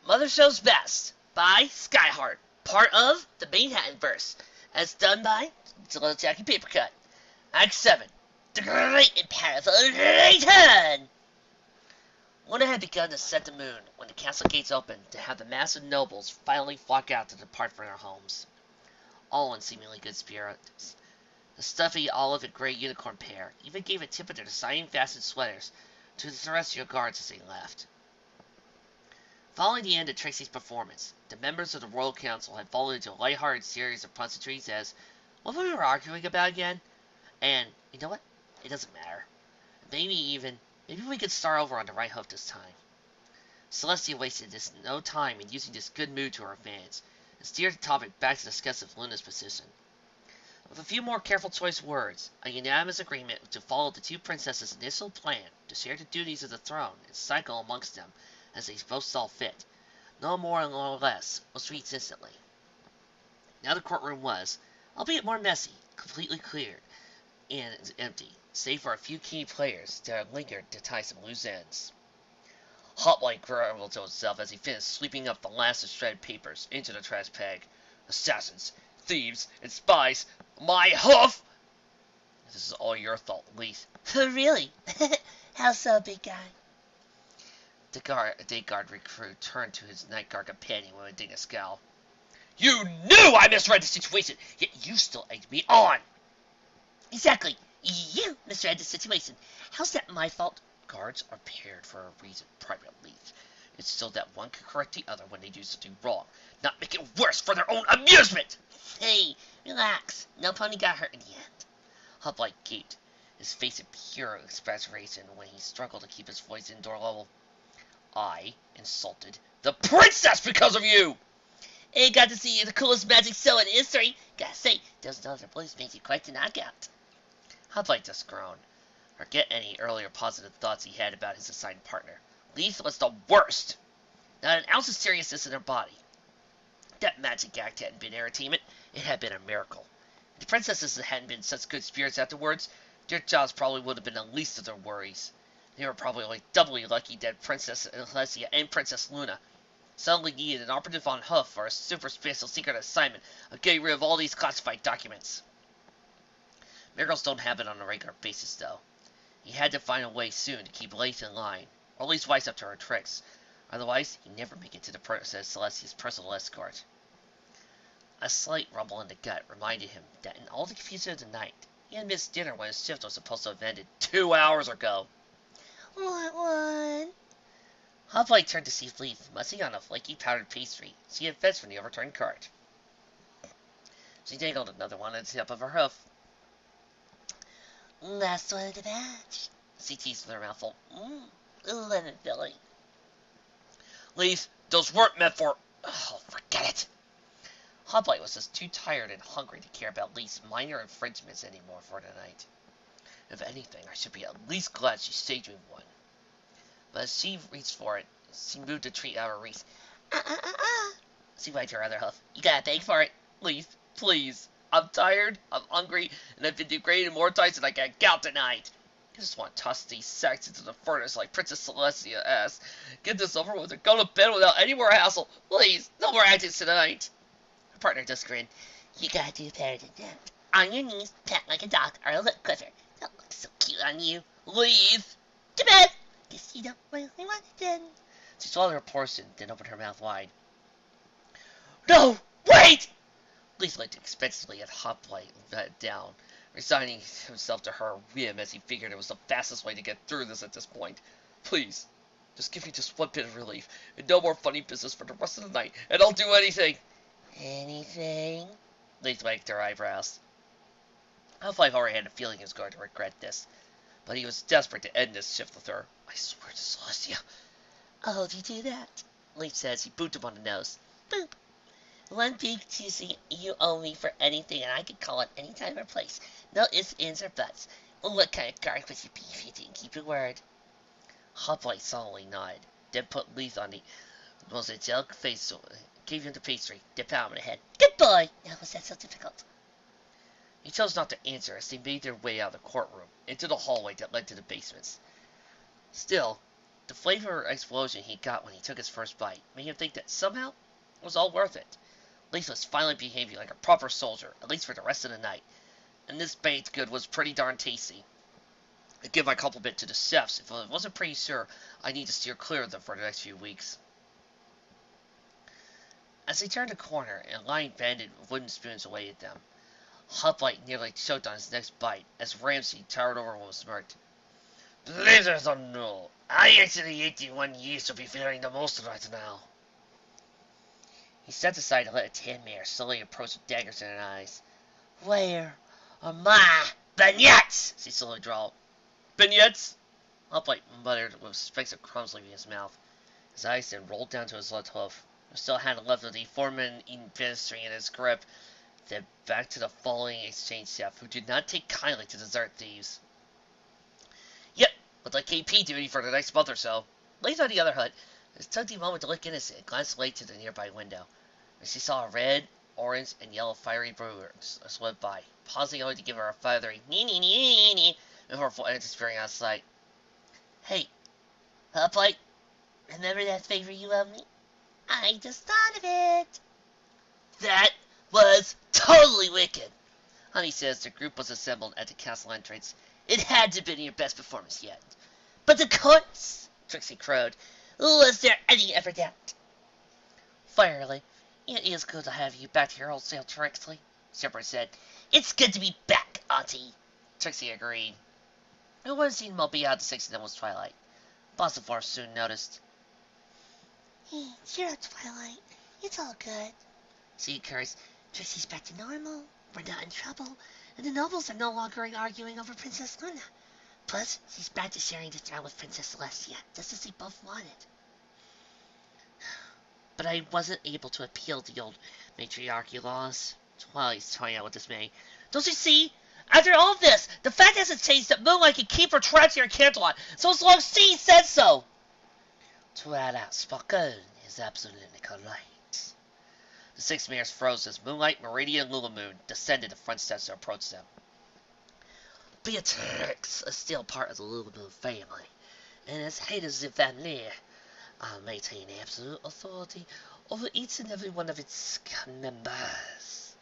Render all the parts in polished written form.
Mother Shows Best by Skyheart, part of the Manehattan verse, as done by Jackie Papercut. Act 7, The Great and Powerful Trixie. Winter had begun to set the moon when the castle gates opened to have the massive nobles finally flock out to depart from their homes, all in seemingly good spirits. The stuffy olive and gray unicorn pair even gave a tip of their designing fastened sweaters to the terrestrial guards as they left. Following the end of Trixie's performance, the members of the Royal Council had fallen into a lighthearted series of pleasantries as, what were we arguing about again? And, you know what? It doesn't matter. Maybe we could start over on the right hoof this time. Celestia wasted no time in using this good mood to her advantage, and steered the topic back to discuss Luna's position. With a few more careful choice words, a unanimous agreement to follow the two princesses' initial plan to share the duties of the throne and cycle amongst them as they both saw fit, no more and no less, was reached instantly. Now the courtroom was, albeit more messy, completely cleared and empty, save for a few key players that had lingered to tie some loose ends. Hotlight grumbled to himself as he finished sweeping up the last of shredded papers into the trash bag. Assassins, thieves, and spies, my hoof! This is all your fault, Leith. Really? How so, big guy? The day guard recruit turned to his night guard companion with a indignant scowl. You knew I misread the situation, yet you still egged me on! Exactly. You misread the situation. How's that my fault? Guards are paired for a reason, Private Leith. It's so that one can correct the other when they do something wrong, not make it worse for their own amusement! Hey, relax. No pony got hurt in the end. Hoplite gaped, his face in pure exasperation when he struggled to keep his voice indoor level. I insulted the princess because of you! Ain't got to see the coolest magic show in history. Gotta say, those other boys made you quite the knockout. Hoplite just groaned. Forget any earlier positive thoughts he had about his assigned partner. Leith was the worst! Not an ounce of seriousness in her body. That magic act hadn't been entertainment, it had been a miracle. If the princesses hadn't been in such good spirits afterwards, their jobs probably would have been the least of their worries. They were probably only doubly lucky that Princess Celestia and Princess Luna suddenly needed an operative on Hoof for a super special secret assignment of getting rid of all these classified documents. Miracles don't happen on a regular basis, though. He had to find a way soon to keep Leith in line, or at least wise up to her tricks. Otherwise, he'd never make it to the Princess Celestia's personal escort. A slight rumble in the gut reminded him that in all the confusion of the night, he had missed dinner when his shift was supposed to have ended 2 hours ago. Want one? Hoplite turned to see Leith mussing on a flaky powdered pastry she had fetched from the overturned cart. She dangled another one at the tip of her hoof. Last one of the batch. She teased with her mouth full. Lemon filling. Leith, those weren't meant for... Oh, forget it. Hoplite was just too tired and hungry to care about Leith's minor infringements anymore for the night. If anything, I should be at least glad she saved me one. But as she reached for it, she moved the treat out of her reach. She wiped her other hoof. You gotta beg for it. Leith, please. I'm tired, I'm hungry, and I've been degraded more times than I can count tonight. I just want to toss these sacks into the furnace like Princess Celestia asked. Get this over with and go to bed without any more hassle. Please, no more actings tonight. Her partner just grinned. You gotta do better than that. On your knees, pat like a dog, or a lip quiver. That looks so cute on you. Leith! To bed! Guess you don't really want it then. She swallowed her portion, then opened her mouth wide. No! Wait! Leith looked expensively at Hoplite down, resigning himself to her whim as he figured it was the fastest way to get through this at this point. Please, just give me just one bit of relief, and no more funny business for the rest of the night, and I'll do anything. Anything? Leith wagged her eyebrows. Hoplite already had a feeling he was going to regret this, but he was desperate to end this shift with her. I swear to Celestia. Oh, do you do that? Leith said as he booped him on the nose. Boop. One big juicy you owe me for anything, and I can call it any time or place. No ifs, ands, or buts. What kind of guard would you be if you didn't keep your word? Hoplite solemnly nodded, then put Leith on the most angelic face, gave him the pastry, then pat him on the head. Good boy! Now was that so difficult? He chose not to answer as they made their way out of the courtroom, into the hallway that led to the basements. Still, The flavor explosion he got when he took his first bite made him think that somehow it was all worth it. Leaf was finally behaving like a proper soldier, at least for the rest of the night, and this baked good was pretty darn tasty. I'd give my compliment to the chefs if I wasn't pretty sure I need to steer clear of them for the next few weeks. As they turned the corner, a line banded wooden spoons awaited them. Hoplite nearly choked on his next bite as Ramsay towered over him and smirked. Believe it or no, I actually 81 years to be feeling the most right now. He stepped aside to let a tan mare slowly approach with daggers in her eyes. Where are my beignets? She slowly drawled. Beignets? Hoplite muttered with specks of crumbs leaving his mouth. His eyes then rolled down to his left hoof. He still had left of the foreman adversary in his grip. Then back to the following exchange chef, who did not take kindly to dessert thieves. Yep, with like KP duty for the next month or so. Laid on the other hut, it took the moment to look innocent and glanced late to the nearby window. And she saw a red, orange, and yellow fiery brewer slip by, pausing only to give her a feathery nee before disappearing out of sight. Hey, Hoplite, remember that favor you owed me? I just thought of it. That was totally wicked, Honey says the group was assembled at the castle entrance. It had to have been your best performance yet. But of course, Trixie crowed. Was there any ever doubt? Fairly. It is good to have you back to your old self, Trixie, Shepherd said. It's good to be back, Auntie, Trixie agreed. It wasn't seen well beyond the 6 of them was twilight. Boastful soon noticed. Hey, cheer up, Twilight. It's all good. She cursed. Trixie's back to normal. We're not in trouble. And the nobles are no longer arguing over Princess Luna. Plus, she's back to sharing the throne with Princess Celestia, just as they both wanted. But I wasn't able to appeal the old matriarchy laws. Twilight's toying out with dismay. Don't you see? After all of this, the fact hasn't changed that Moonlight can keep her trapped here in Canterlot, so as long as she says so. Twilight spoken is absolutely correct. The 6 mares froze as Moonlight, Meridian, and Lulamoon descended the front steps to approach them. Beatrix is still part of the Lulamoon family, and as head of the family, I maintain absolute authority over each and every one of its members.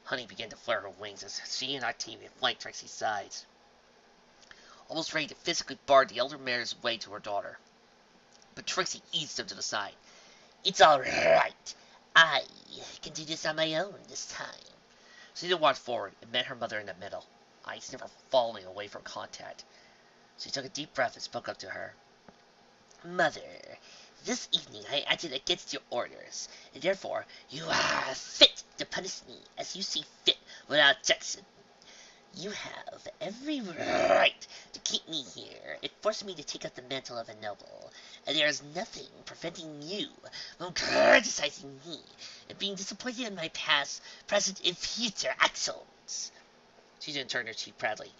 Honey began to flare her wings as she and Octavia flanked Trixie's sides, almost ready to physically bar the elder mare's way to her daughter. But Trixie eased them to the side. It's all right. I can do this on my own this time. She then walked forward and met her mother in the middle, eyes never falling away from contact. She took a deep breath and spoke up to her. Mother, this evening I acted against your orders, and therefore you are fit to punish me as you see fit without objection. You have every right to keep me here and force me to take up the mantle of a noble, and there is nothing preventing you from criticizing me and being disappointed in my past, present, and future actions. She then turned her cheek proudly.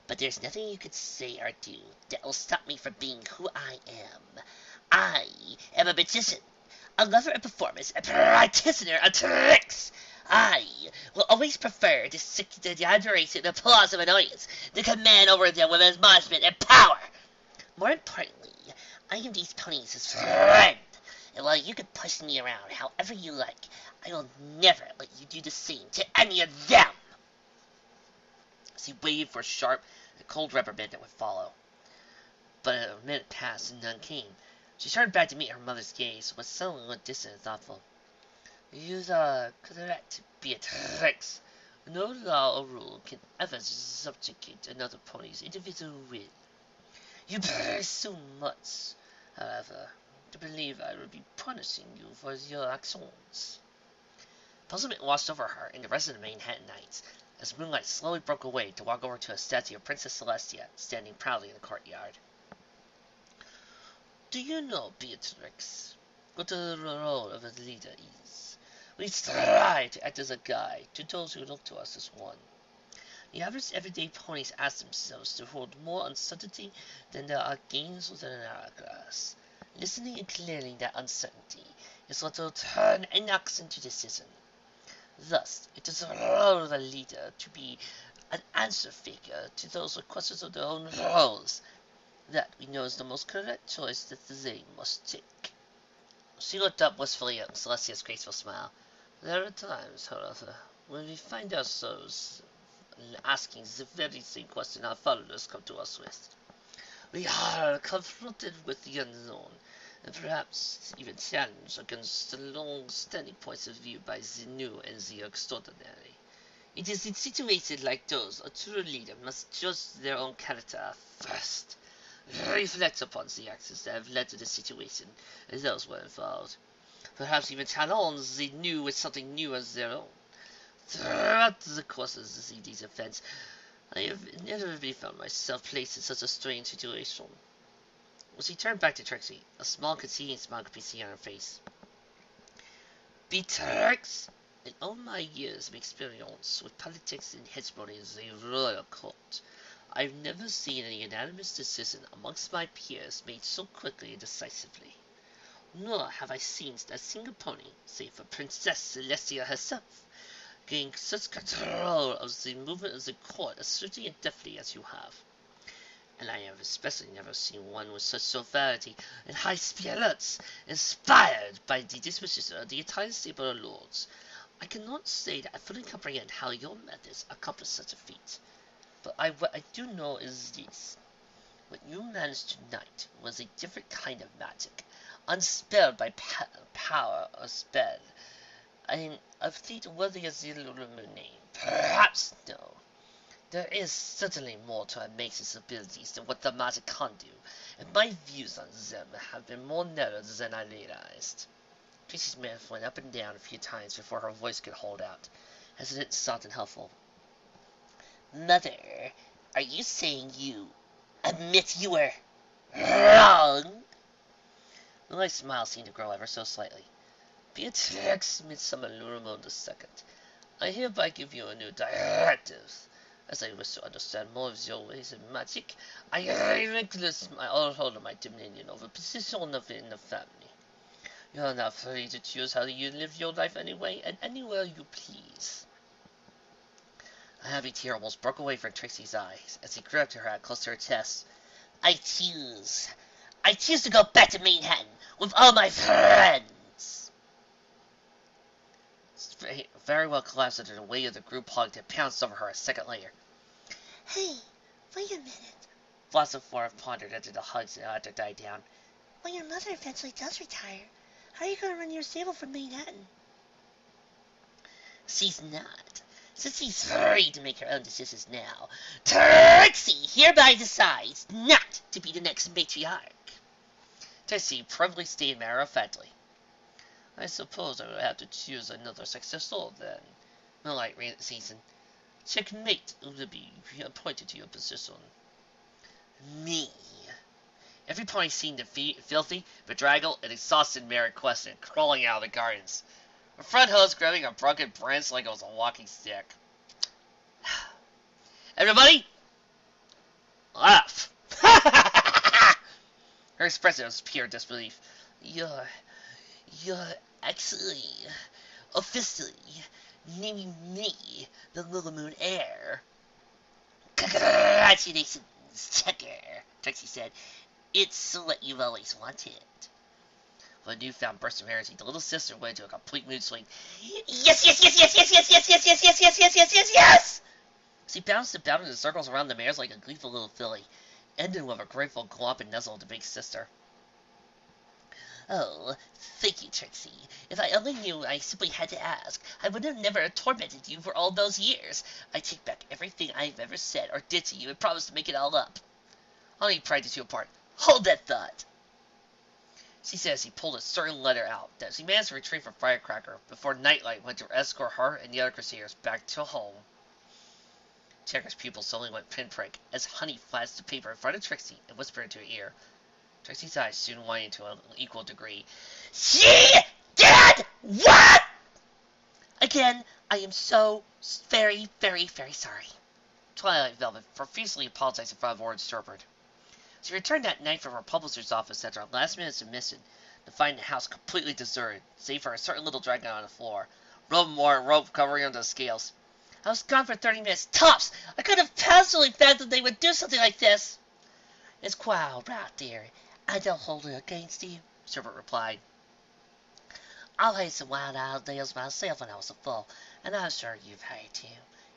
But there's nothing you could say or do that will stop me from being who I am. I am a magician, a lover of performance, a practitioner of tricks. I will always prefer to seek the admiration and applause of an audience, the command over them with admonishment and power. More importantly, I am these ponies' friend, and while you can push me around however you like, I will never let you do the same to any of them. She waited for a sharp and cold reprimand that would follow. But a minute passed and none came. She turned back to meet her mother's gaze, but suddenly went distant and thoughtful. You are correct, Beatrix. No law or rule can ever subjugate another pony's individual will. You presume much, however, to believe I will be punishing you for your actions. Puzzlement washed over her and the rest of the Manehattan Knights, as Moonlight slowly broke away to walk over to a statue of Princess Celestia, standing proudly in the courtyard. Do you know, Beatrix, what the role of a leader is? We strive to act as a guide to those who look to us as one. The average everyday ponies ask themselves to hold more uncertainty than there are gains within an hourglass. Listening and clearing that uncertainty is what will turn an ox into decision. Thus, it is the role of a leader to be an answer figure to those with questions of their own roles. That we know is the most correct choice that they must take. She looked up wistfully at Celestia's graceful smile. There are times, however, when we find ourselves asking the very same question our followers come to us with. We are confronted with the unknown, and perhaps even challenged against the long-standing points of view by the new and the extraordinary. It is in situations like those a true leader must judge their own character first, reflect upon the actions that have led to the situation and those were involved, perhaps even challenge the new with something new as their own. Throughout the course of these events, I have inevitably found myself placed in such a strange situation. When she turned back to Trixie, a small conceding smile could be seen on her face. Beatrix, in all my years of experience with politics and hegemony in the royal court, I've never seen any unanimous decision amongst my peers made so quickly and decisively. Nor have I seen a single pony, save for Princess Celestia herself, gain such control of the movement of the court as swiftly and deftly as you have. And I have especially never seen one with such severity and high spirits, inspired by the disposition of the entire stable of lords. I cannot say that I fully comprehend how your methods accomplish such a feat, but what I do know is this. What you managed tonight was a different kind of magic, unspelled by power or spell. A feat worthy of the Lululemon name. Perhaps no. There is certainly more to Amaze's abilities than what the magic can do, and my views on them have been more narrow than I realized. Trixie's mouth went up and down a few times before her voice could hold out, hesitant, soft, and helpful. Mother, are you saying you admit you were wrong? The light smile seemed to grow ever so slightly. Beatrix Midsummer Lurumon II, I hereby give you a new directive. As I wish to understand more of your ways of magic, I relinquish all hold of my dominion over position in the family. You are now free to choose how you live your life anyway and anywhere you please. A heavy tear almost broke away from Trixie's eyes as he grabbed her hand close to her chest. I choose to go back to Manehattan with all my friends. Very well collapsed under the weight of the group hug that pounced over her a second later. Hey, wait a minute. Blossom Flora pondered after the hugs and after died down. When your mother eventually does retire, how are you going to run your stable from Manehattan? She's not. Since she's free to make her own decisions now, Trixie hereby decides not to be the next matriarch. Trixie probably stayed matter-of-factly. I suppose I would have to choose another successor then. Moonlight season. Checkmate will be appointed to your position. Me. Every pony seemed filthy, bedraggled, and exhausted Mary questioned, crawling out of the gardens. Her front hose grabbing a broken branch like it was a walking stick. Everybody, laugh. Her expression was pure disbelief. You're actually, officially, naming me the Little Moon Heir. Congratulations, Checker, Trixie said. It's what you've always wanted. With a newfound burst of energy, the little sister went into a complete mood swing. Yes, yes, yes, yes, yes, yes, yes, yes, yes, yes, yes, yes, yes, yes, yes! She bounced and bounded in circles around the mares like a gleeful little filly, ending with a grateful glomp and nuzzle of the big sister. Oh, thank you, Trixie. If I only knew I simply had to ask, I would have never tormented you for all those years. I take back everything I've ever said or did to you and promise to make it all up. I'll need pride to you apart. Hold that thought. She says he pulled a certain letter out that she managed to retrieve from Firecracker before Nightlight went to escort her and the other Crusaders back to home. Checker's pupils suddenly went pinprick as Honey flashed the paper in front of Trixie and whispered into her ear. Trixie's eyes soon widened to an equal degree. She did what? Again, I am so very, very, very sorry. Twilight Velvet profusely apologized in front of Orange Shepherd. She returned that night from her publisher's office after a last-minute submission to find the house completely deserted, save for a certain little dragon on the floor, rope covering under the scales. I was gone for 30 minutes, tops! I could have possibly fathomed they would do something like this! It's quite all right, dearie. I don't hold it against you, Sherbert replied. I've had some wild ideas myself when I was a fool, and I'm sure you've had too.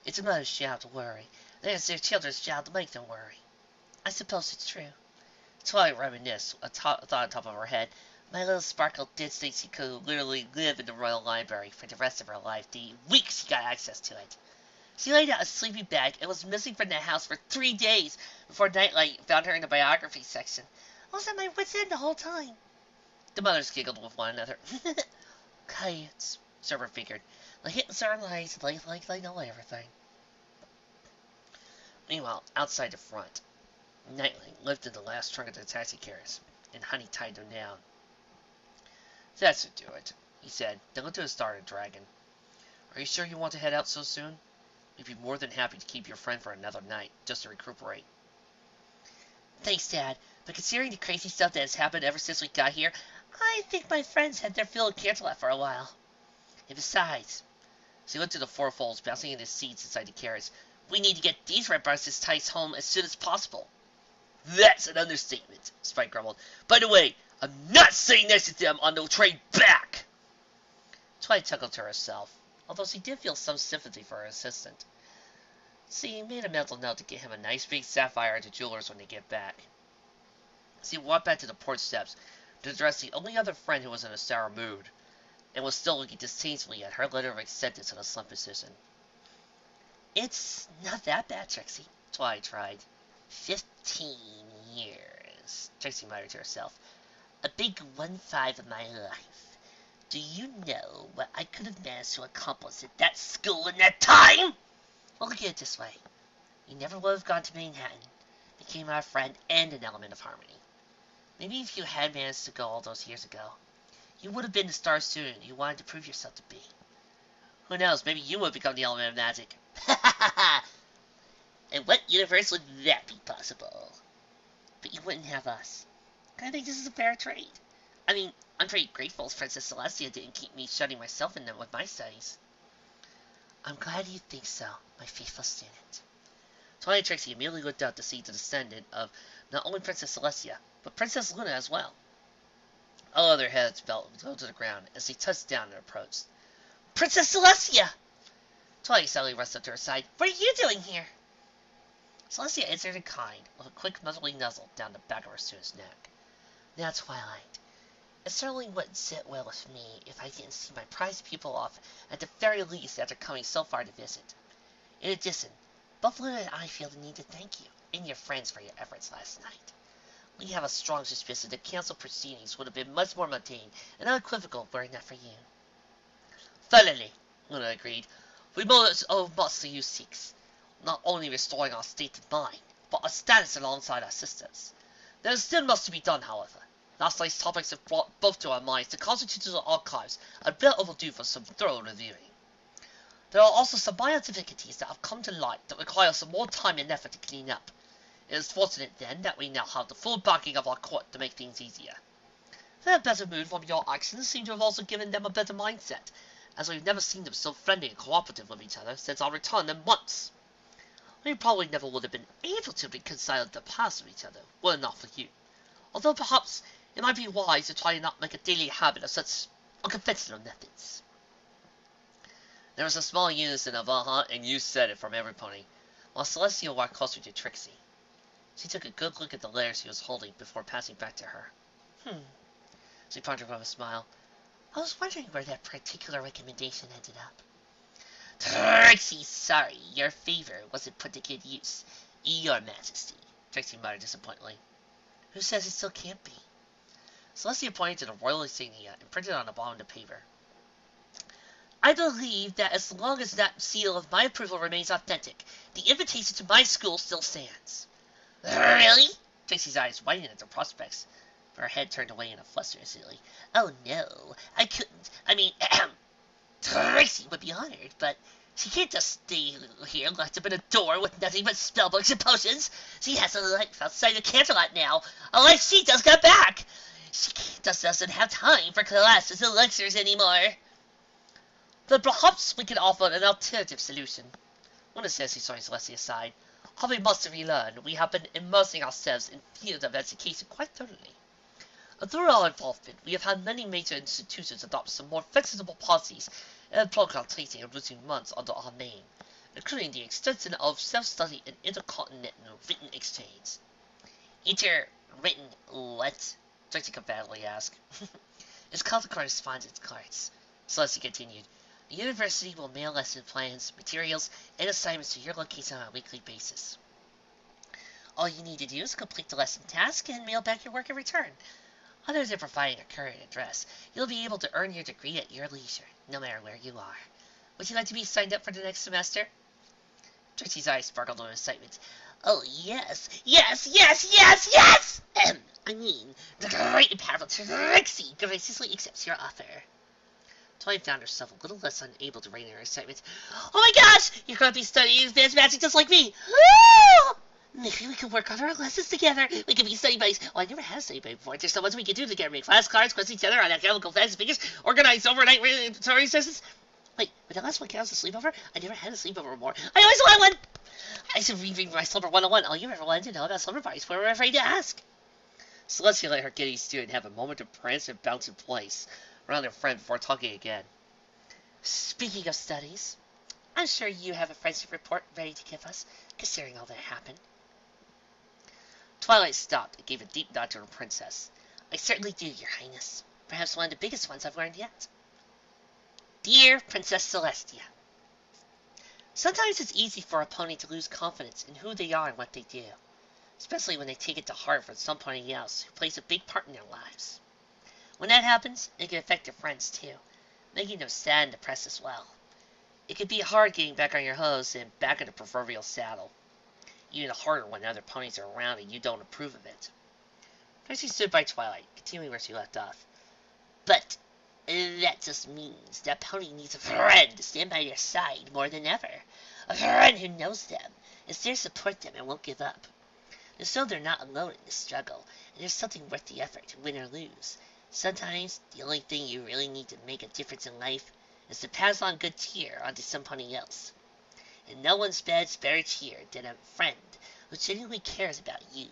It's a mother's job to worry, and it's their children's job to make them worry. I suppose it's true. Twilight reminisced, a thought on top of her head. My little Sparkle did think she could literally live in the Royal Library for the rest of her life, the week she got access to it. She laid out a sleeping bag and was missing from the house for 3 days before Nightlight found her in the biography section. I was at my wit's end the whole time. The mothers giggled with one another. Kids, Server figured. They hit certain lights and they know everything. Meanwhile, outside the front, Nightlight lifted the last trunk of the taxi carriage, and Honey tied them down. That should do it, he said, then looked at the startled dragon. Are you sure you want to head out so soon? We'd be more than happy to keep your friend for another night, just to recuperate. Thanks, Dad, but considering the crazy stuff that has happened ever since we got here, I think my friends had their fill of Canterlot for a while. And besides, she looked at the four foals bouncing in the seats inside the carriage. We need to get these red bars tights home as soon as possible. That's an understatement, Spike grumbled. By the way, I'm not sitting next to them on the train back! Twilight chuckled to herself, although she did feel some sympathy for her assistant. She made a mental note to get him a nice big sapphire at the jeweler's when they get back. She walked back to the porch steps to address the only other friend who was in a sour mood, and was still looking disdainfully at her letter of acceptance in a slump position. It's not that bad, Trixie, Twilight tried. 15 years, Trixie muttered to herself. A big 1-5 of my life. Do you know what I could have managed to accomplish at that school in that time? Well, look at it this way. You never would have gone to Manehattan, became our friend and an element of harmony. Maybe if you had managed to go all those years ago, you would have been the star student you wanted to prove yourself to be. Who knows, maybe you would have become the element of magic. Ha ha ha ha! In what universe would that be possible? But you wouldn't have us. I think this is a fair trade. I mean, I'm pretty grateful Princess Celestia didn't keep me shutting myself in them with my studies. I'm glad you think so, my faithful student. Twilight Trixie immediately looked out to see the descendant of not only Princess Celestia, but Princess Luna as well. All other heads fell to the ground as they touched down and approached. Princess Celestia! Twilight suddenly rushed up to her side. What are you doing here? Celestia answered in kind, with a quick muzzling nuzzle down the back of her student's neck. Now, Twilight, it certainly wouldn't sit well with me if I didn't see my prized pupil off, at the very least after coming so far to visit. In addition, both Luna and I feel the need to thank you and your friends for your efforts last night. We have a strong suspicion that council proceedings would have been much more mundane and unequivocal were it not for you. Finally, Luna agreed, we must owe much to you Sikhs, not only restoring our state of mind, but our status alongside our sisters. There is still much to be done, however. Last night's topics have brought both to our minds the constitutional archives are well overdue for some thorough reviewing. There are also some minor difficulties that have come to light that require some more time and effort to clean up. It is fortunate, then, that we now have the full backing of our court to make things easier. Their better mood from your actions seem to have also given them a better mindset, as we've never seen them so friendly and cooperative with each other since our return in months. We probably never would have been able to reconcile the past with each other, were it not for you. Although perhaps it might be wise to try and not make a daily habit of such unconventional methods. There was a small unison of and you said it from everypony, while Celestia walked closer to Trixie. She took a good look at the letter she was holding before passing back to her. She pondered with a smile. I was wondering where that particular recommendation ended up. Trixie, sorry, your favor wasn't put to good use, Your Majesty, Trixie muttered disappointedly. Who says it still can't be? Celestia pointed to the royal insignia and printed on the bottom of the paper. I believe that as long as that seal of my approval remains authentic, the invitation to my school still stands. Really? Trixie's eyes widened at the prospects, but her head turned away in a fluster silly. Oh no, I couldn't. I mean, Trixie would be honored, but she can't just stay here locked up in a door with nothing but spellbooks and potions. She has a life outside of Canterlot now, a life she just got back. She just doesn't have time for classes and lectures anymore. But perhaps we can offer an alternative solution. Luna says he saw Celestia aside. How we must relearn, we have been immersing ourselves in field of education quite thoroughly. Through our involvement, we have had many major institutions adopt some more flexible policies and program treating and routine months under our name, including the extension of self-study and intercontinental written exchange. Written what? Trixie conveniently asked. As called the correspondence cards. Celeste continued. The university will mail lesson plans, materials, and assignments to your location on a weekly basis. All you need to do is complete the lesson task and mail back your work in return. Other than providing a current address, you'll be able to earn your degree at your leisure, no matter where you are. Would you like to be signed up for the next semester? Trixie's eyes sparkled with excitement. Oh, yes, yes, yes, yes, yes! I mean, the Great and Powerful Trixie graciously accepts your offer. Twilight found herself a little less unable to rein in her excitement. Oh my gosh! You're going to be studying advanced magic just like me! Woo! Maybe we can work on our lessons together. We can be study buddies. Oh, I never had a study buddy before. There's so much we can do together. Make flashcards, quiz each other on alchemical fancy figures, organize overnight story sessions. Wait, but the last one counts as a sleepover? I never had a sleepover before. I always want one! I used to reread my Slumber 101. All you ever wanted to know about slumber parties, we were afraid to ask. Celestia let her giddy student have a moment to prance and bounce in place around her friend before talking again. Speaking of studies, I'm sure you have a friendship report ready to give us, considering all that happened. Twilight stopped and gave a deep nod to her princess. I certainly do, Your Highness. Perhaps one of the biggest ones I've learned yet. Dear Princess Celestia, sometimes it's easy for a pony to lose confidence in who they are and what they do, especially when they take it to heart from somebody else who plays a big part in their lives. When that happens, it can affect their friends too, making them sad and depressed as well. It can be hard getting back on your hose and back in the proverbial saddle. Even harder when other ponies are around and you don't approve of it. Trixie stood by Twilight, continuing where she left off. But that just means that pony needs a friend to stand by their side more than ever. A friend who knows them, is there to support them and won't give up. And so they're not alone in this struggle, and there's something worth the effort to win or lose. Sometimes, the only thing you really need to make a difference in life is to pass on good cheer onto somebody else. And no one spreads better cheer than a friend who genuinely cares about you.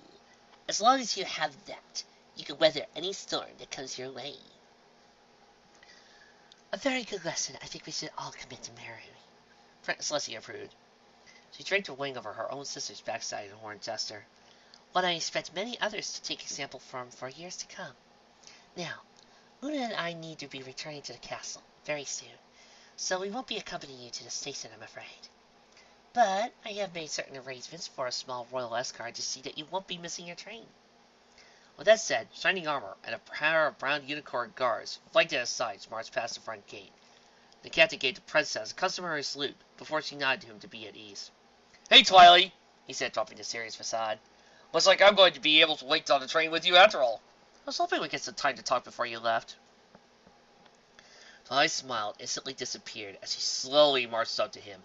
As long as you have that, you can weather any storm that comes your way. A very good lesson. I think we should all commit to marrying. Celestia approved. She draped a wing over her own sister's backside in a horned gesture. One I expect many others to take example from for years to come. Now, Luna and I need to be returning to the castle very soon, so we won't be accompanying you to the station, I'm afraid. But I have made certain arrangements for a small royal escort to see that you won't be missing your train. With that said, shining armor and a pair of brown unicorn guards, flanked at his sides, marched past the front gate. The captain gave the princess a customary salute before she nodded to him to be at ease. Hey, Twilight, he said, dropping the serious facade. Looks like I'm going to be able to wait on the train with you after all. I was hoping we'd get some time to talk before you left. Twilight smiled, instantly disappeared as she slowly marched up to him,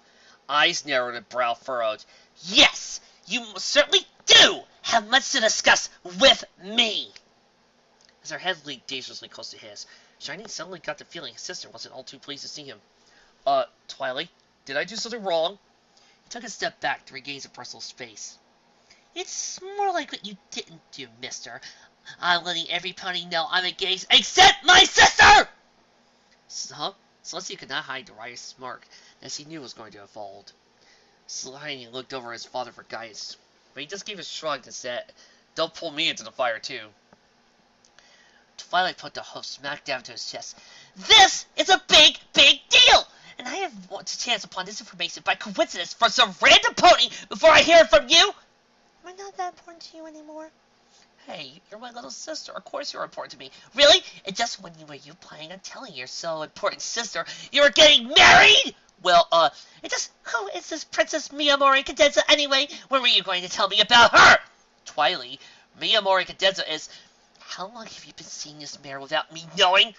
eyes narrowed and brow furrowed. Yes, you certainly do have much to discuss with me. As her head leaned dangerously close to his, Shining suddenly got the feeling his sister wasn't all too pleased to see him. Twilight, did I do something wrong? He took a step back to regain some personal space. It's more like what you didn't do, mister. I'm letting every pony know I'm engaged except my sister! Celestia could not hide the wry smirk that she knew was going to unfold. Shining looked over his father for guidance, but he just gave a shrug and said, Don't pull me into the fire, too. Twilight put the hoof smack down to his chest. This is a big, big deal! And I have to chance upon this information by coincidence from some random pony before I hear it from you? Am I not that important to you anymore? Hey, you're my little sister. Of course you're important to me. Really? And just when you were planning on telling your so important sister you were getting married? Well, who is this Princess Miyamori Cadenza anyway? When were you going to tell me about her? Twilight, Miyamori Cadenza is... How long have you been seeing this mare without me knowing?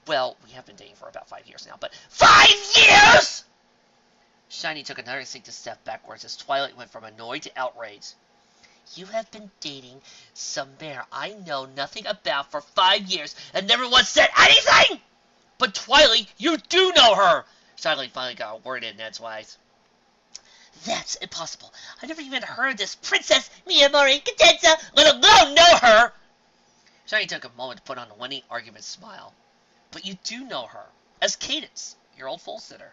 Well, we have been dating for about 5 years now, but 5 years?! Shiny took another distinct step backwards as Twilight went from annoyed to outraged. You have been dating some mare I know nothing about for 5 years and never once said anything! But Twilight, you do know her! Shiny finally got a word in, that's wise. That's impossible. I've never even heard of this Princess Miyamori Cadenza, let alone know her. Shiny took a moment to put on a winning argument smile. But you do know her, as Cadence, your old foal sitter.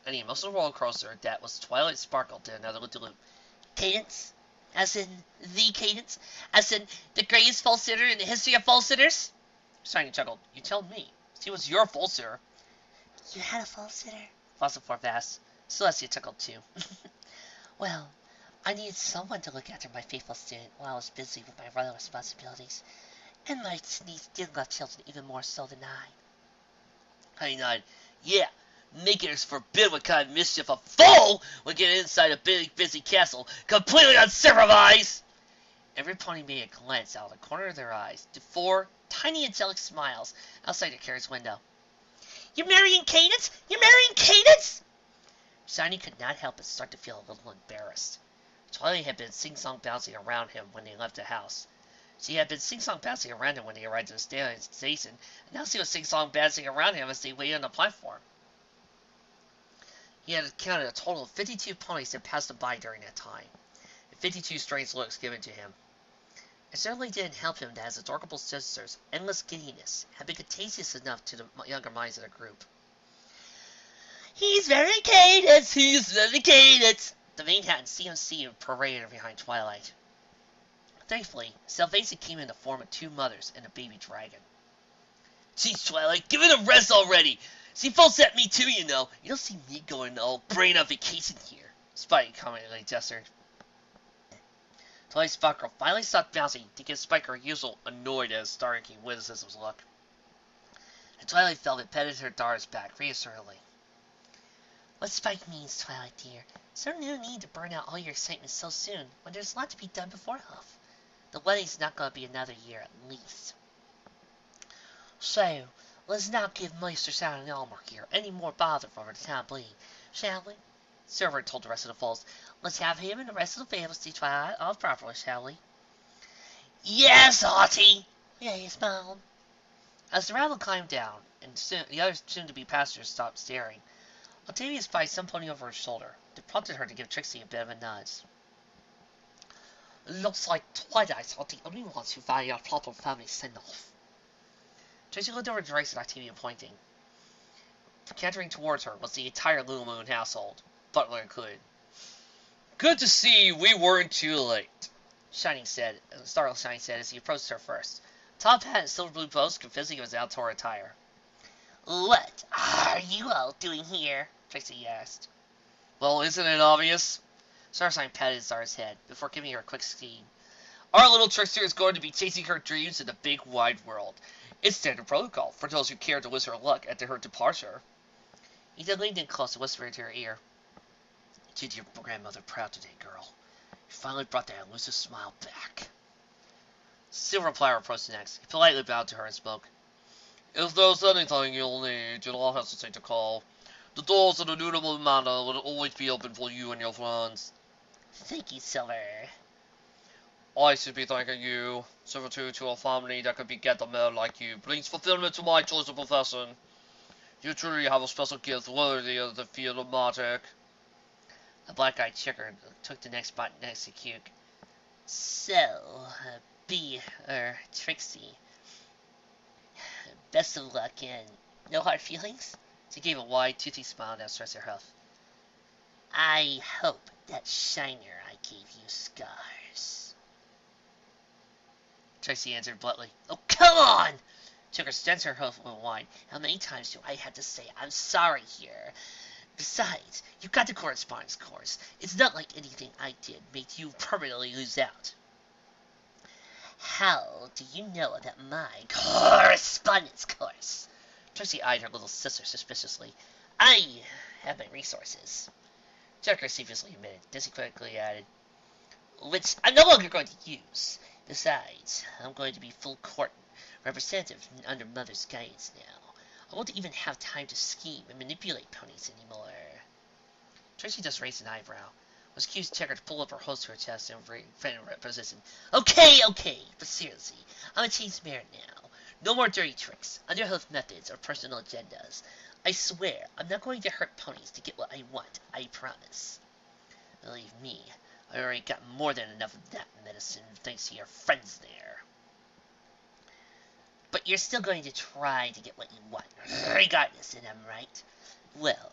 And the emotional roller coaster that was Twilight sparkled to another loop-de-loop. Cadence? As in the Cadence? As in the greatest foal sitter in the history of foal sitters? Shiny chuckled. You told me. She was your foal sitter. You had a foal sitter? Philosopher asked. Celestia chuckled too. Well, I needed someone to look after my faithful student while I was busy with my royal responsibilities. And my niece did love children even more so than I. Honey nodded. Yeah, making us forbid what kind of mischief a foal would get inside a big, busy castle, completely unsupervised. Every pony made a glance out of the corner of their eyes to 4 tiny angelic smiles outside the carriage window. You're marrying Cadence? You're marrying Cadence? Shiny could not help but start to feel a little embarrassed. Twilight had been sing-song bouncing around him when they left the house. She had been sing-song bouncing around him when they arrived at the station, and now she was sing-song bouncing around him as they waited on the platform. He had counted a total of 52 ponies that passed him by during that time, and 52 strange looks given to him. It certainly didn't help him that his adorable sister's endless giddiness had been contagious enough to the younger minds of the group. He's very Cadence! He's very Cadence! The Manehattan CMC paraded behind Twilight. Thankfully, Salvation came in the form of 2 mothers and a baby dragon. Geez, Twilight, give it a rest already! She full set me too, you know. You don't see me going all brain on vacation here. Spike commented gestured. Twilight's Sparkle finally stopped bouncing to give Spike her usual annoyed as starking witticisms look. And Twilight felt it petted her daughter's back reassuringly. What Spike means, Twilight dear, is there no need to burn out all your excitement so soon when there's a lot to be done before Huff. The wedding's not going to be another year at least. So, let's not give Meister Sound and Elmer here any more bother for the time being, shall we? Sever told the rest of the foals. Let's have him and the rest of the family see Twilight off properly, shall we? Yes, Auntie! Yes, Mom. As the rabble climbed down, and the other soon-to-be passengers stopped staring, Octavia spied some pony over her shoulder that prompted her to give Trixie a bit of a nudge. Looks like Twilight's are the only ones who value our proper family send-off. Trixie looked over to Rex and Octavia pointing. Cantering towards her was the entire Little Moon household, Butler included. Good to see we weren't too late, Startled Shining said as he approached her first. Top hat and silver blue bows convincing of his outdoor attire. What are you all doing here? Trixie asked. Well, isn't it obvious? Starshine patted Zara's head before giving her a quick scheme. Our little trickster is going to be chasing her dreams in the big wide world. It's standard protocol for those who care to wish her luck after her departure. He then leaned in close and whispered into her ear. You did your grandmother proud today, girl. You finally brought that elusive smile back. Silverflower approached next. He politely bowed to her and spoke. If there's anything you'll need, do not hesitate to call. The doors of the Notable Manor will always be open for you and your friends. Thank you, Silver. I should be thanking you. Servitude to a family that could beget a man like you brings fulfillment to my chosen profession. You truly have a special gift worthy of the field of magic. The black-eyed chicken took the next spot next to Cuke. So, Trixie. Best of luck and no hard feelings? She gave a wide, toothy smile that stretched her huff. I hope that shiner I gave you scars. Trixie answered bluntly. Oh, come on! Sugar stents her hoof with wine. How many times do I have to say I'm sorry here? Besides, you got the correspondence course. It's not like anything I did made you permanently lose out. How do you know about my correspondence course? Trixie eyed her little sister suspiciously. I have my resources. Tucker seriously admitted. Then he quickly added, which I'm no longer going to use. Besides, I'm going to be full court representative under Mother's guidance now. I won't even have time to scheme and manipulate ponies anymore. Trixie just raised an eyebrow. Was accused Checker to pull up her hose to her chest and position. Okay, but seriously, I'm a changed mare now. No more dirty tricks, underhoof methods, or personal agendas. I swear, I'm not going to hurt ponies to get what I want, I promise. Believe me, I already got more than enough of that medicine thanks to your friends there. But you're still going to try to get what you want, regardless, and I'm right. Well,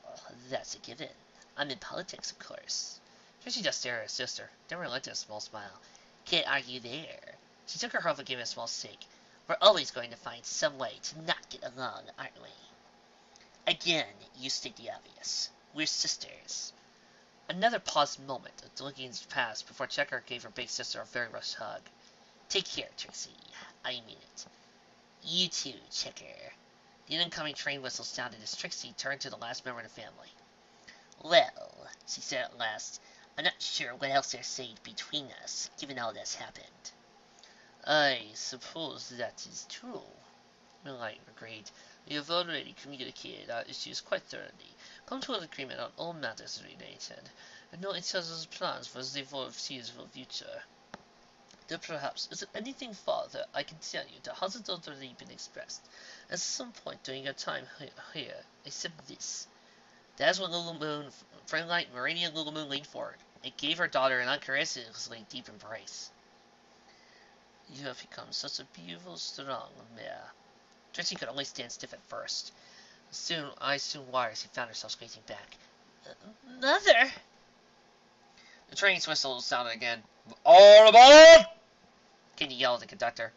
that's a given. I'm in politics, of course. Trixie just stared at her sister, then relented a small smile. Can't argue there. She took her hoof and gave him a small shake. We're always going to find some way to not get along, aren't we? Again, you state the obvious. We're sisters. Another paused moment, looking past before Checker gave her big sister a very rushed hug. Take care, Trixie. I mean it. You too, Checker. The incoming train whistle sounded as Trixie turned to the last member of the family. Well, she said at last, I'm not sure what else there's said between us, given all that's happened. I suppose that is true. Light agreed. We have already communicated our issues quite thoroughly, come to an agreement on all matters related, and know each other's plans for the foreseeable future. There perhaps isn't anything further I can tell you that hasn't already been expressed at some point during your time here, except this. That's when Little Moon, friend-like Meridian Little Moon leaned forward and gave her daughter an uncharacteristically deep embrace. You have become such a beautiful, strong mare. Trixie could only stand stiff at first. Eyes soon wide as she found herself squeezing back. Mother! The train's whistle sounded again. All aboard! Kenny yelled at the conductor.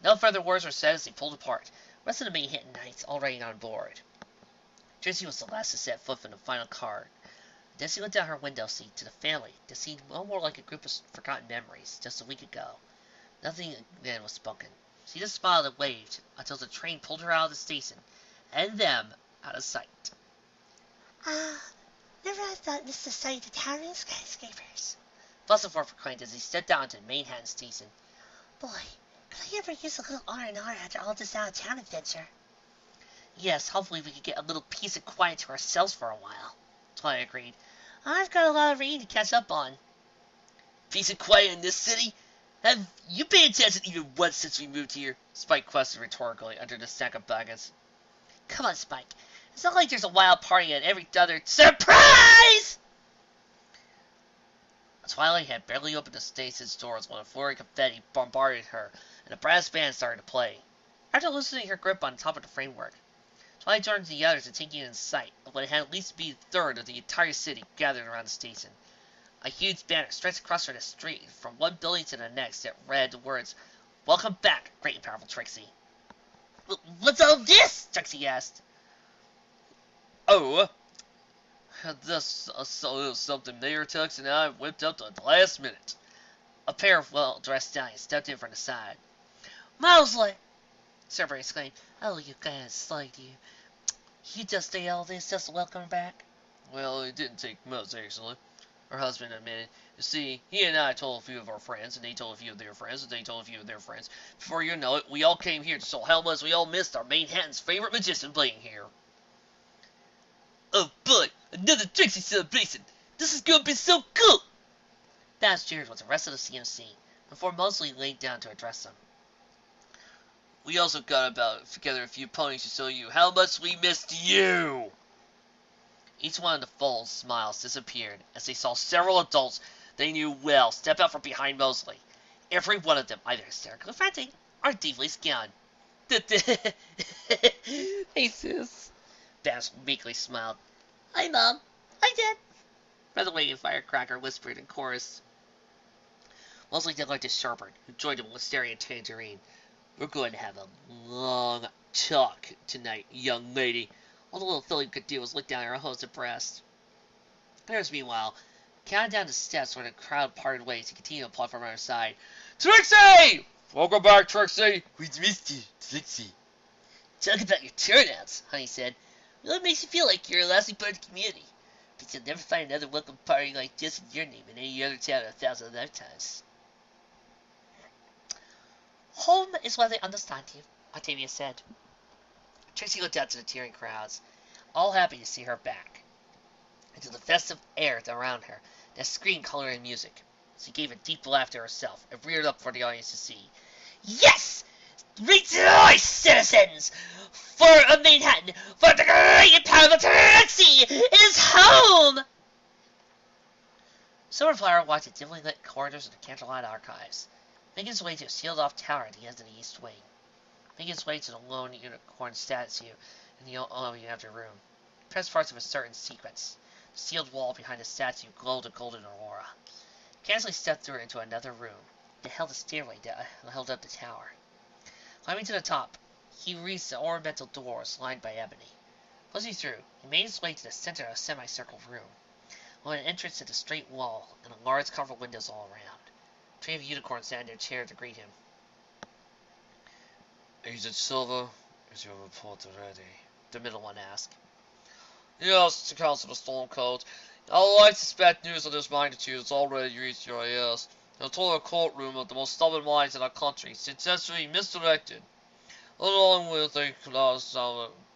No further words were said as they pulled apart, the rest of the Manehattan Knights already on board. Trixie was the last to set foot in the final car. Then she looked out her window seat to the family that seemed well more like a group of forgotten memories just a week ago. Nothing then was spoken. She just smiled and waved until the train pulled her out of the station, and them out of sight. Never I thought this the sight of towering skyscrapers, Fusselforth proclaimed as he stepped down to the Manehattan station. Boy, could I ever use a little R&R after all this out-of-town adventure? Yes, hopefully we could get a little peace and quiet to ourselves for a while, Twilight agreed. I've got a lot of reading to catch up on. Peace and quiet in this city? Have you paid attention even once since we moved here? Spike questioned rhetorically under the stack of baggage. Come on, Spike. It's not like there's a wild party at every other surprise! Twilight had barely opened the station's doors when a flurry of confetti bombarded her, and a brass band started to play. After loosening her grip on top of the framework, Twilight joined the others in taking in sight of what had at least be a third of the entire city gathered around the station. A huge banner stretched across the street from one building to the next that read the words, Welcome back, Great and Powerful Trixie. What's all this? Trixie asked. Oh, that's something Mayor Tux and I whipped up at the last minute. A pair of well-dressed stallions stepped in from the side. Mosley! Sever exclaimed. Oh, you guys, slide you. You just did all this just to welcome her back? Well, it didn't take much, actually, her husband admitted. You see, he and I told a few of our friends, and they told a few of their friends, and they told a few of their friends. Before you know it, we all came here to show how much we all missed our Manehattan's favorite magician playing here. Oh boy, another Trixie celebration! This is gonna be so cool! Bass cheered with the rest of the CMC, before Mosley laid down to address them. We also got together a few ponies to show you how much we missed you! Each one of the full smiles disappeared as they saw several adults they knew well step out from behind Mosley. Every one of them either hysterically fretting or deeply scared. Hey sis. Bass meekly smiled. Hi Mom. Hi Dad. Brother Wade and Firecracker whispered in chorus. Mosley then looked at Sharpard, who joined him with staring at Tangerine. We're going to have a long talk tonight, young lady. All the little filly could do was look down at her host's breast. There's meanwhile, counting down the steps where the crowd parted ways to continue to applaud from her side. Trixie! Welcome back, Trixie! We missed you, Trixie. Talk about your turnouts, Honey said. Really makes you feel like you're a lasting part of the community. But you'll never find another welcome party like this in your name in any other town in 1,000 lifetimes. Home is where they understand you, Octavia said. Trixie looked out to the tearing crowds, all happy to see her back, and to the festive air around her that screamed color and music. She gave a deep laugh to herself and reared up for the audience to see. Yes! Rejoice, citizens! For a Manehattan, for the Great and Powerful Trixie is home! Silverflower walked the dimly lit corridors of the Canterlot archives, making his way to a sealed-off tower at the end of the east wing, making his way to the lone unicorn statue in the only empty room. He pressed parts of a certain sequence. The sealed wall behind the statue glowed a golden aurora. He casually stepped through into another room that held a stairway that held up the tower. Climbing to the top, he reached the ornamental doors lined by ebony. Pushing through, he made his way to the center of a semicircle room, with an entrance to the straight wall and large carved windows all around. A tree of unicorns sat in their chair to greet him. Agent Silver, is your report ready? The middle one asked. Yes, to Council of Stormcold. I suspect news of this magnitude has already reached your ears. The entire courtroom of the most stubborn minds in our country successfully misdirected, along with a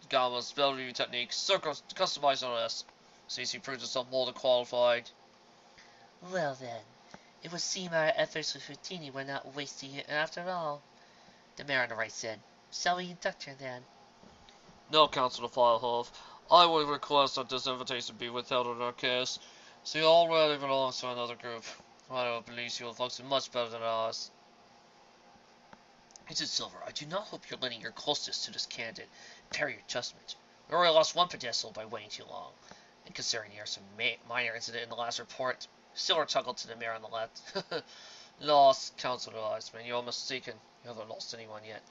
gamma spell review techniques, customized arrest. CC proves herself more than qualified. Well then, it would seem our efforts with Houdini were not wasted after all, the mayor on the right said. Shall we induct her then? No, Councilor Firehoof. I would request that this invitation be withheld in our case. She already belongs to another group. I don't believe she will function much better than ours. Agent Silver, I do not hope you're lending your closeness to this candidate and carry your judgment. We already lost one pedestal by waiting too long, and considering there some minor incident in the last report. Silver chuckled to the mayor on the left. Lost, Councilor Iceman. You're mistaken. You haven't lost anyone yet.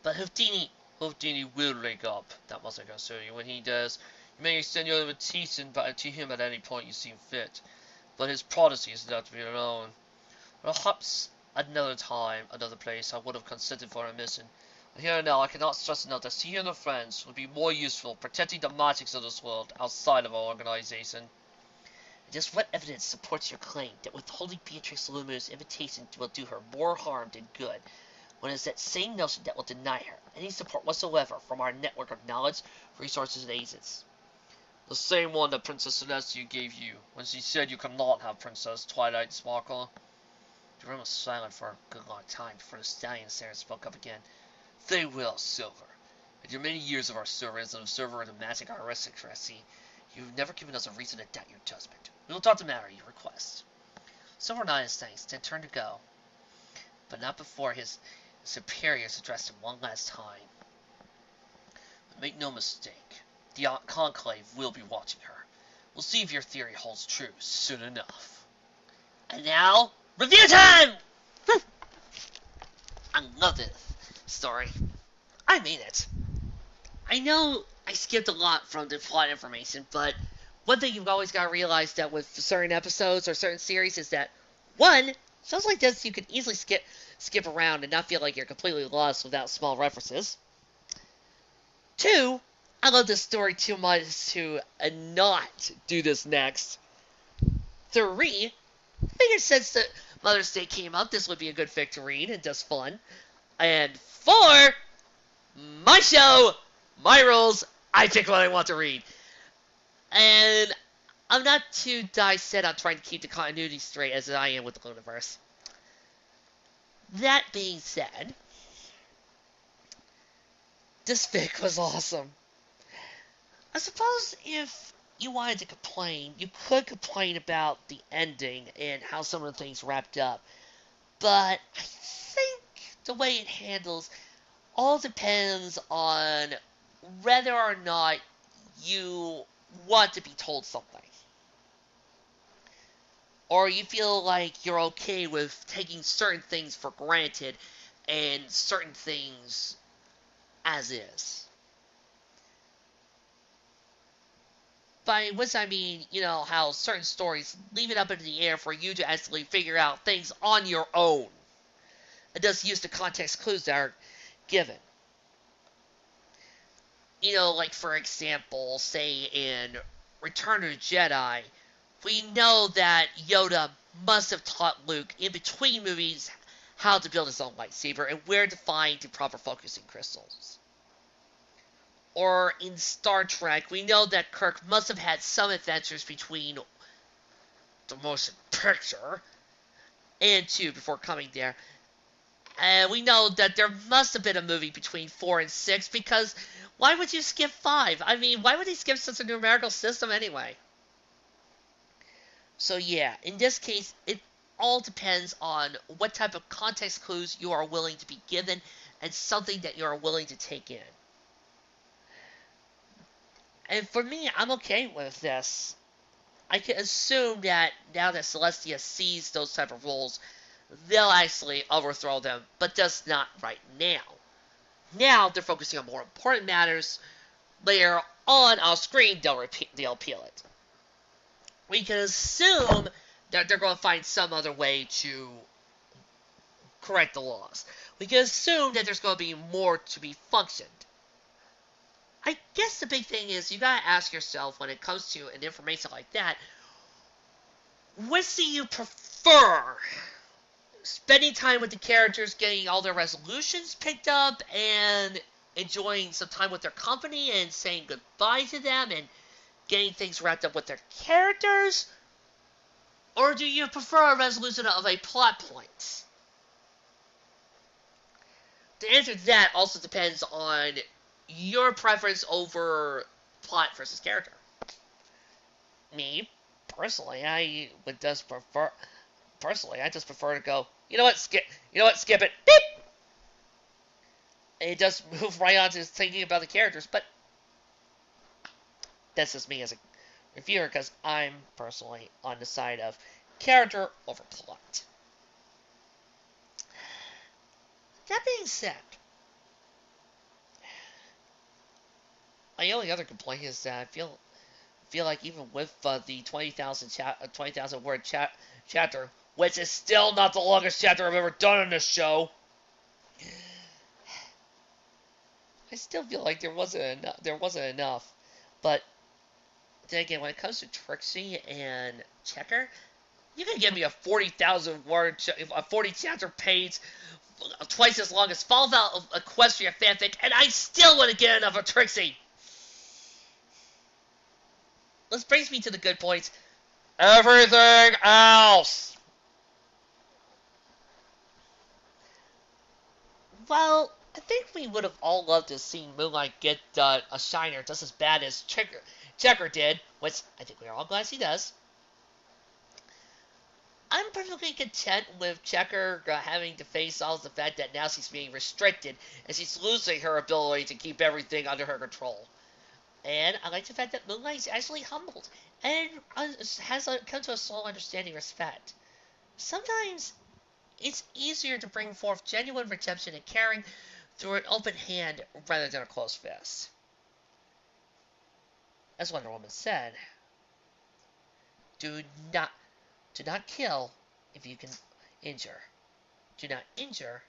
But Houdini will wake up. That mustn't concern you. When he does, you may extend your invitation to him at any point you see fit. But his prodigy is not to be known. Perhaps another time, another place, I would have consented for a mission. But here and now, I cannot stress enough that she and her friends would be more useful protecting the magics of this world outside of our organization. Just what evidence supports your claim that withholding Beatrix Lumine's invitation will do her more harm than good, when it's that same notion that will deny her any support whatsoever from our network of knowledge, resources, and agents? The same one that Princess Celestia gave you, when she said you could not have Princess Twilight Sparkle. The room was silent for a good long time before the stallion Sarah spoke up again. They will, Silver. In your many years of our service as an observer of the magic aristocracy, you've never given us a reason to doubt your judgment. We will talk the matter at your request. Silver nodded his thanks, then turned to go, but not before his superiors addressed him one last time. But make no mistake, the Conclave will be watching her. We'll see if your theory holds true soon enough. And now, review time! I love this story. I mean it. I know I skipped a lot from the plot information, but one thing you've always got to realize that with certain episodes or certain series is that, one, shows like this you can easily skip around and not feel like you're completely lost without small references. Two, I love this story too much to not do this next. Three, I figured since the Mother's Day came up, this would be a good fic to read and just fun. And four, my show, my rules, I pick what I want to read. And I'm not too set on trying to keep the continuity straight as I am with the Luniverse. That being said, this fic was awesome. I suppose if you wanted to complain, you could complain about the ending and how some of the things wrapped up. But I think the way it handles all depends on whether or not you want to be told something. Or you feel like you're okay with taking certain things for granted and certain things as is. By which I mean, how certain stories leave it up into the air for you to actually figure out things on your own. And thus use the context clues that are given. Like for example, say in Return of the Jedi, we know that Yoda must have taught Luke in between movies how to build his own lightsaber and where to find the proper focusing crystals. Or in Star Trek, we know that Kirk must have had some adventures between the motion picture and 2 before coming there. And we know that there must have been a movie between 4 and 6, because why would you skip 5? I mean, why would he skip such a numerical system anyway? So yeah, in this case, it all depends on what type of context clues you are willing to be given and something that you are willing to take in. And for me, I'm okay with this. I can assume that now that Celestia sees those type of roles, they'll actually overthrow them, but just not right now. Now they're focusing on more important matters. Later on screen, they'll appeal it. We can assume that they're going to find some other way to correct the laws. We can assume that there's going to be more to be functioned. I guess the big thing is you gotta ask yourself when it comes to an information like that, which do you prefer? Spending time with the characters, getting all their resolutions picked up, and enjoying some time with their company and saying goodbye to them and getting things wrapped up with their characters? Or do you prefer a resolution of a plot point? The answer to that also depends on your preference over plot versus character. Me, personally, I just prefer to go, you know what, skip it, beep! And it does move right on to thinking about the characters, but that's just me as a reviewer, because I'm personally on the side of character over plot. That being said, my only other complaint is that I feel like even with the 20,000 word chapter, which is still not the longest chapter I've ever done on this show, I still feel like there wasn't enough. But then again, when it comes to Trixie and Checker, you can give me a 40,000 word, a 40 chapter page, twice as long as Fallout Equestria fanfic, and I still wouldn't get enough of Trixie. This brings me to the good points. Everything else! Well, I think we would have all loved to see Moonlight get a shiner just as bad as Checker did, which I think we're all glad she does. I'm perfectly content with Checker having to face all the fact that now she's being restricted and she's losing her ability to keep everything under her control. And I like the fact that Moonlight is actually humbled and has come to a slow understanding respect. Sometimes it's easier to bring forth genuine redemption and caring through an open hand rather than a closed fist. As Wonder Woman said, do not kill if you can injure. Do not injure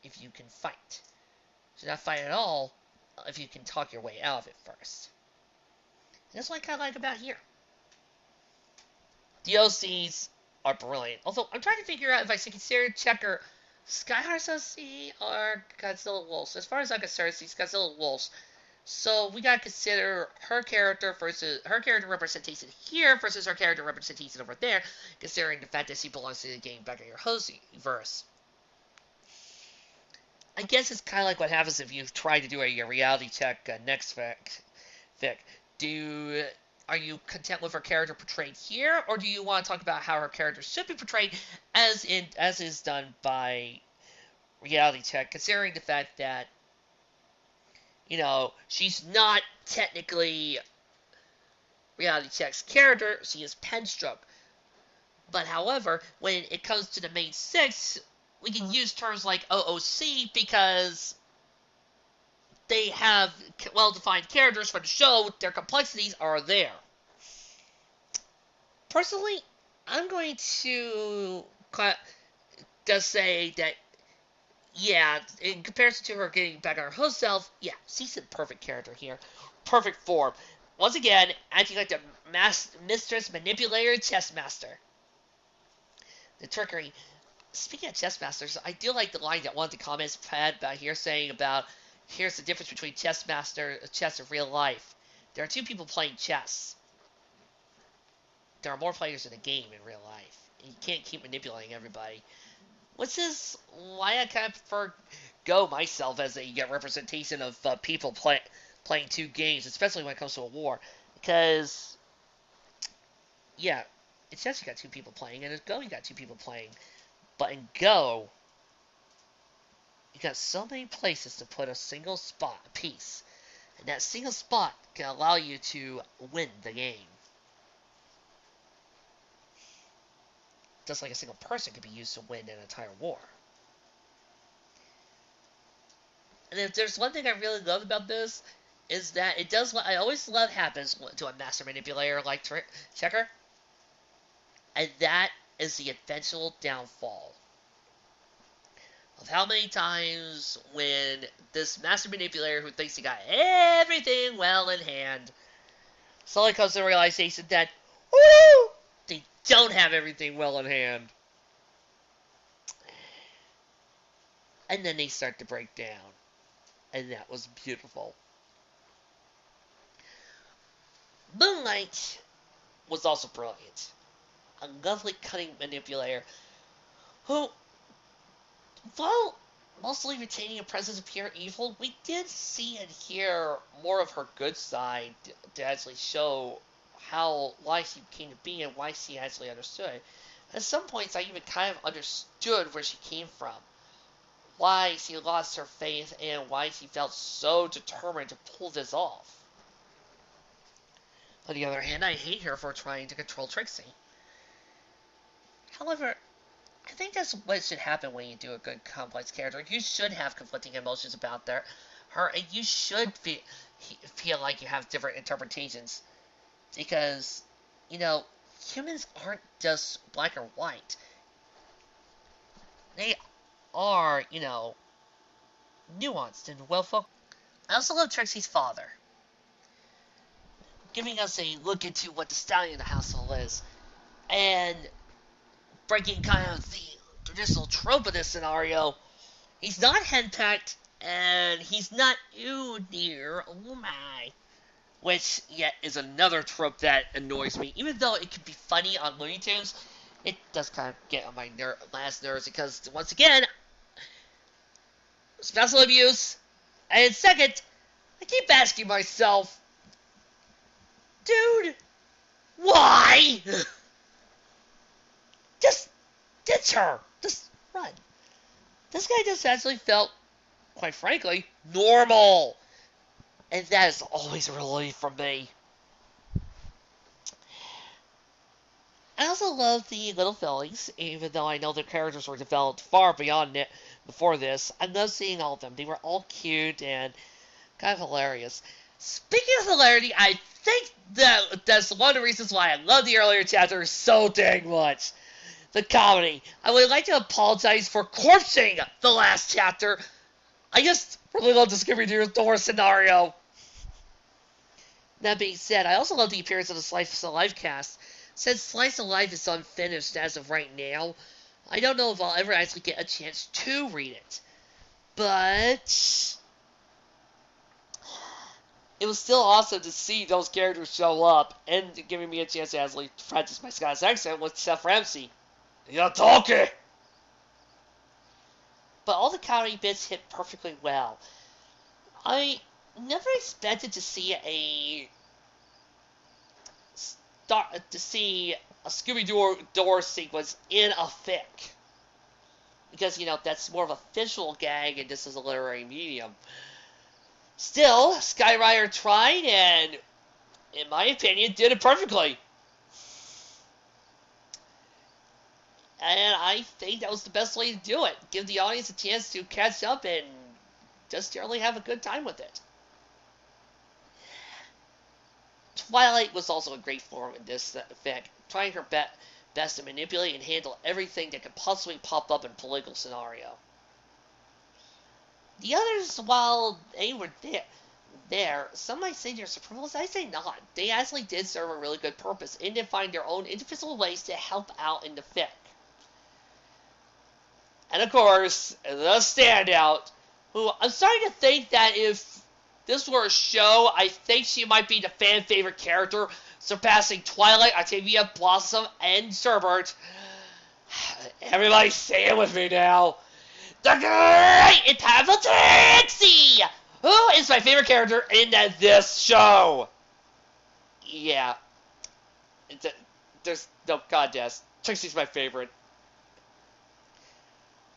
if you can fight. Do not fight at all if you can talk your way out of it first. And that's what I kind of like about here. The OCs are brilliant. Although, I'm trying to figure out if I should consider Checker Skyheart's OC or Godzilla Wolves. As far as I'm concerned, she's Godzilla Wolves. So, we gotta consider her character representation here versus her character representation over there, considering the fact that she belongs to the game back in your Hosey-verse. I guess it's kind of like what happens if you try to do a reality check next fic. Are you content with her character portrayed here, or do you want to talk about how her character should be portrayed as is done by reality check, considering the fact that, she's not technically reality check's character, she is Penstroke. But however, when it comes to the main six, we can use terms like OOC because they have well-defined characters for the show. Their complexities are there. Personally, I'm going to just say that, yeah, in comparison to her getting back on her host self, yeah, she's a perfect character here. Perfect form. Once again, acting like the mistress, manipulator, chess master. The trickery. Speaking of chess masters, I do like the line that one of the comments had about here saying about, here's the difference between chess of real life. There are two people playing chess. There are more players in the game in real life. And you can't keep manipulating everybody. Which is why I kind of prefer Go myself as a representation of people playing two games, especially when it comes to a war. Because, yeah, It's just you got 2 people playing, and in Go you got 2 people playing. But in Go, you got so many places to put a single spot piece. And that single spot can allow you to win the game. Just like a single person could be used to win an entire war. And if there's one thing I really love about this, is that it does what I always love happens to a master manipulator like Checker. And that is the eventual downfall. Of how many times when this master manipulator who thinks he got everything well in hand suddenly comes to the realization that, woo, they don't have everything well in hand. And then they start to break down. And that was beautiful. Moonlight was also brilliant. A lovely, cunning manipulator who, while mostly retaining a presence of pure evil, we did see and hear more of her good side to actually show why she came to be and why she actually understood. At some points, I even kind of understood where she came from. Why she lost her faith and why she felt so determined to pull this off. On the other hand, I hate her for trying to control Trixie. However, I think that's what should happen when you do a good complex character. You should have conflicting emotions about her, and you should feel like you have different interpretations. Because, humans aren't just black or white. They are, nuanced and well-focused. I also love Trixie's father, giving us a look into what the stallion of the household is, and breaking kind of the traditional trope of this scenario. He's not henpecked, and he's not, ooh dear, oh my, which yet is another trope that annoys me. Even though it could be funny on Looney Tunes, it does kind of get on my last nerves, because once again, spousal abuse, and second, I keep asking myself, dude, why? Just ditch her. Just run. This guy just actually felt, quite frankly, normal. And that is always a relief for me. I also love the little fillies, even though I know their characters were developed far beyond it before this. I love seeing all of them. They were all cute and kind of hilarious. Speaking of hilarity, I think that's one of the reasons why I love the earlier chapters so dang much. The comedy. I would like to apologize for corpsing the last chapter. I just really love the Scooby-Doo scenario. That being said, I also love the appearance of the Slice of Life cast. Since Slice of Life is unfinished as of right now, I don't know if I'll ever actually get a chance to read it. But it was still awesome to see those characters show up and giving me a chance to actually practice my Scottish accent with Seth Ramsey. You're talking! But all the comedy bits hit perfectly well. I never expected to see a Scooby-Doo sequence in a fic. Because, that's more of a visual gag and this is a literary medium. Still, Skyheart tried and, in my opinion, did it perfectly. And I think that was the best way to do it. Give the audience a chance to catch up and just generally have a good time with it. Twilight was also a great form in this effect, trying her best to manipulate and handle everything that could possibly pop up in a political scenario. The others, while they were there, some might say they're superfluous, I say not. They actually did serve a really good purpose and did find their own individual ways to help out in the fic. And of course, the standout, who I'm starting to think that if this were a show, I think she might be the fan favorite character, surpassing Twilight, Octavia, Blossom, and Sherbert. Everybody say it with me now. The Great and Powerful Trixie! Who is my favorite character in this show? Yeah. there's no contest. Trixie's my favorite.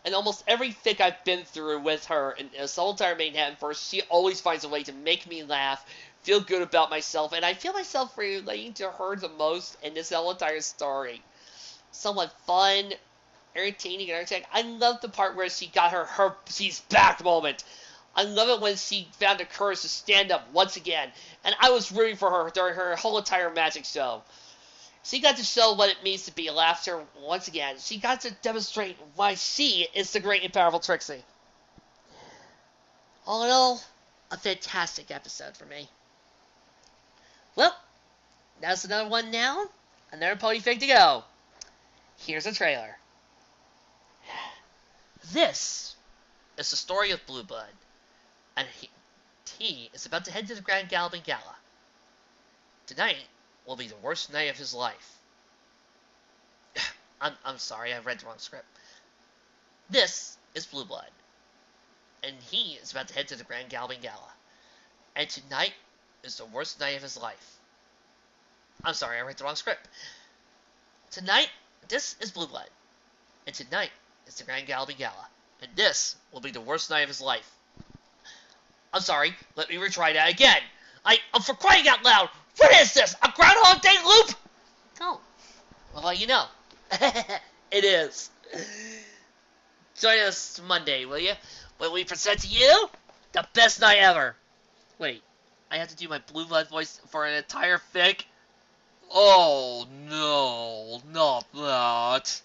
And almost every fic I've been through with her in this whole entire Manehattan verse, she always finds a way to make me laugh, feel good about myself, and I feel myself relating to her the most in this whole entire story. Somewhat fun, entertaining, and everything. I love the part where she got her she's back moment. I love it when she found the courage to stand up once again, and I was rooting for her during her whole entire magic show. She got to show what it means to be a laughter once again. She got to demonstrate why she is the great and powerful Trixie. All in all, a fantastic episode for me. Well, that's another one down, another pony fig to go. Here's a trailer. This is the story of Blue Blood, and he is about to head to the Grand Galloping Gala. Tonight will be the worst night of his life. I'm sorry, I read the wrong script. This is Blue Blood, and he is about to head to the Grand Galloping Gala. And tonight is the worst night of his life. I'm sorry, I read the wrong script. Tonight, this is Blue Blood, and tonight is the Grand Galloping Gala, and this will be the worst night of his life. I'm sorry, let me retry that again. I'm for crying out loud. What is this? A Groundhog Day loop? Oh, well, you know. It is. Join us Monday, will you? When we present to you the best night ever. Wait, I have to do my Blue Blood voice for an entire fic? Oh, no, not that.